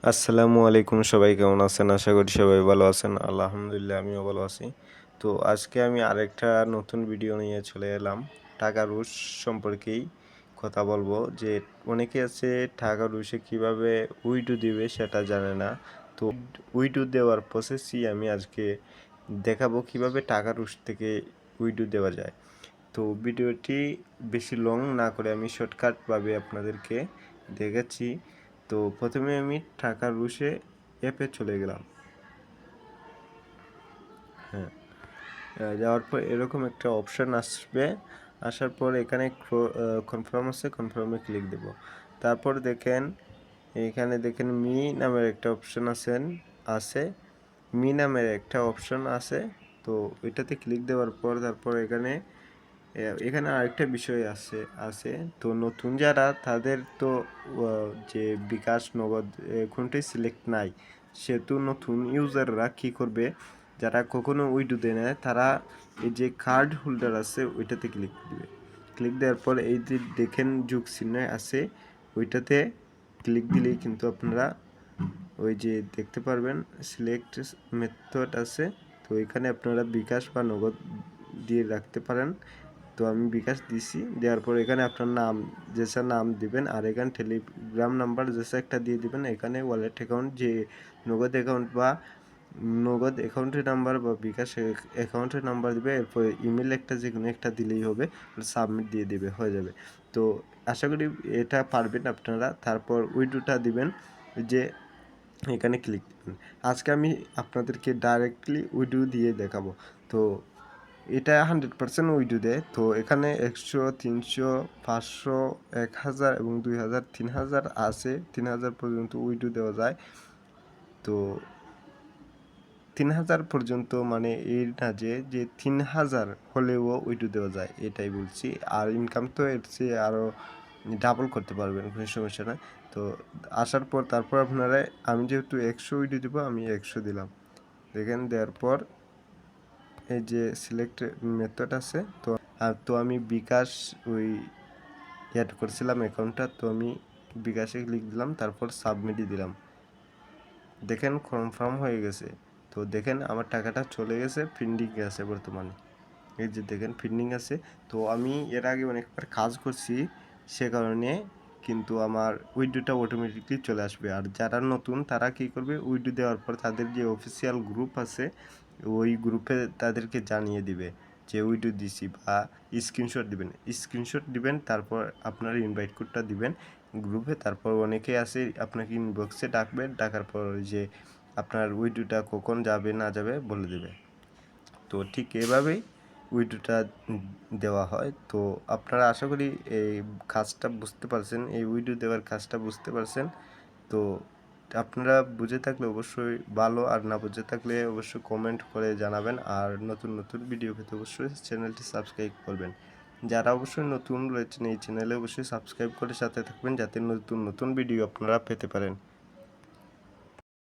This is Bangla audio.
আসসালামু আলাইকুম, সবাই কেমন আছেন? আশা করি সবাই ভালো আছেন। আলহামদুলিল্লাহ আমিও ভালো আছি। তো আজকে আমি আরেকটা নতুন ভিডিও নিয়ে চলে এলাম। টাকা রুশ সম্পর্কেই কথা বলবো। যে অনেকে আছে টাকা রুশে কিভাবে উইডো দিবে সেটা জানে না। তো উইডো দেওয়ার প্রসেসই আমি আজকে দেখাবো কিভাবে টাকা রুশ থেকে উইডো দেওয়া যায়। তো ভিডিওটি বেশি লং না করে আমি শর্টকাটভাবে আপনাদেরকে দেখাচ্ছি। তো প্রথমে আমি টাকা রুশে অ্যাপে চলে গেলাম। হ্যাঁ, যাওয়ার পর এরকম একটা অপশান আসবে। আসার পর এখানে কনফার্ম আছে, কনফার্মে ক্লিক দেব। তারপর দেখেন এখানে দেখেন মি নামের একটা অপশান আছে মি নামের একটা অপশান আছে। তো ওইটাতে ক্লিক দেওয়ার পর তারপর এখানে আরেকটা বিষয় আছে। তো নতুন যারা তাদের তো যে বিকাশ নগদ কোনটাই সিলেক্ট নাই, সেহেতু নতুন ইউজাররা কী করবে, যারা কখনো উইডো দেয় না তারা এই যে কার্ড হোল্ডার আছে ওইটাতে ক্লিক দিবে। ক্লিক দেওয়ার পর এই যে দেখেন যোগ চিহ্ন আছে ওইটাতে ক্লিক দিলেই কিন্তু আপনারা ওই যে দেখতে পারবেন সিলেক্ট মেথড আছে। তো এখানে আপনারা বিকাশ বা নগদ দিয়ে রাখতে পারেন। তো আমি বিকাশ দিছি, দেওয়ার পর এখানে আপনার নাম যেসা নাম দিবেন, আর এখানে টেলিগ্রাম নাম্বার যেসা একটা দিয়ে দিবেন। এখানে ওয়ালেট অ্যাকাউন্ট যে নগদ অ্যাকাউন্ট বা নগদ অ্যাকাউন্টের নাম্বার বা বিকাশ অ্যাকাউন্টের নাম্বার দিবে। এরপর ইমেল একটা যে কোনো একটা দিলেই হবে, সাবমিট দিয়ে দিবে, হয়ে যাবে। তো আশা করি এটা পারবেন আপনারা। তারপর উইডোটা দিবেন, যে এখানে ক্লিক দিবেন। আজকে আমি আপনাদেরকে ডাইরেক্টলি উইডো দিয়ে দেখাবো। তো এটা 100% উইডো দেয়। তো এখানে 100, 300, 500, 1000 এবং 2000, 3000 আছে। 3000 পর্যন্ত উইডো দেওয়া যায়। তো 3000 পর্যন্ত মানে এই না যে 3000 হলেও উইডো দেওয়া যায়, এটাই বলছি। আর ইনকাম তো এর চেয়ে আরও ডাবল করতে পারবেন, কোনো সমস্যা না। তো আসার পর তারপর আপনারা, আমি যেহেতু 100 উইডো দেবো, আমি 100 দিলাম। দেখেন দেওয়ার পর এই যে সিলেক্ট মেথড আছে। তো আমি বিকাশ ওই অ্যাড করছিলাম অ্যাকাউন্টটা, তো আমি বিকাশে ক্লিক দিলাম, তারপর সাবমিটই দিলাম। দেখেন কনফার্ম হয়ে গেছে। তো দেখেন আমার টাকাটা চলে গেছে, পেন্ডিংয়ে আছে বর্তমানে। এই যে দেখেন পেন্ডিং আছে। তো আমি এর আগে অনেকবার কাজ করছি, সে কারণে কিন্তু আমার উইডোটা অটোমেটিকলি চলে আসবে। আর যারা নতুন তারা কী করবে, উইডো দেওয়ার পর তাদের যে অফিসিয়াল গ্রুপ আছে ওই গ্রুপে তাদেরকে জানিয়ে দিবে যে উইডো দিছি, বা স্ক্রিনশট দিবেন। তারপর আপনার ইনভাইট কোডটা দিবেন গ্রুপে। তারপর অনেকে আছে আপনাকে ইনবক্সে ডাকবে, ডাকার পর যে আপনার উইডোটা কখন যাবে না যাবে বলে দেবে। তো ঠিক এভাবেই উইডোটা দেওয়া হয়। তো আপনারা আশা করি এই কাজটা বুঝতে পারছেন, এই উইডো দেওয়ার কাজটা বুঝতে পারছেন। তো আপনারা বুঝে থাকলে অবশ্যই ভালো, আর না বুঝে থাকলে অবশ্যই কমেন্ট করে জানাবেন। আর নতুন নতুন ভিডিও পেতে অবশ্যই চ্যানেলটি সাবস্ক্রাইব করবেন। যারা অবশ্যই নতুন রয়েছেন এই চ্যানেলে অবশ্যই সাবস্ক্রাইব করে সাথে থাকবেন, যাতে নতুন নতুন ভিডিও আপনারা পেতে পারেন।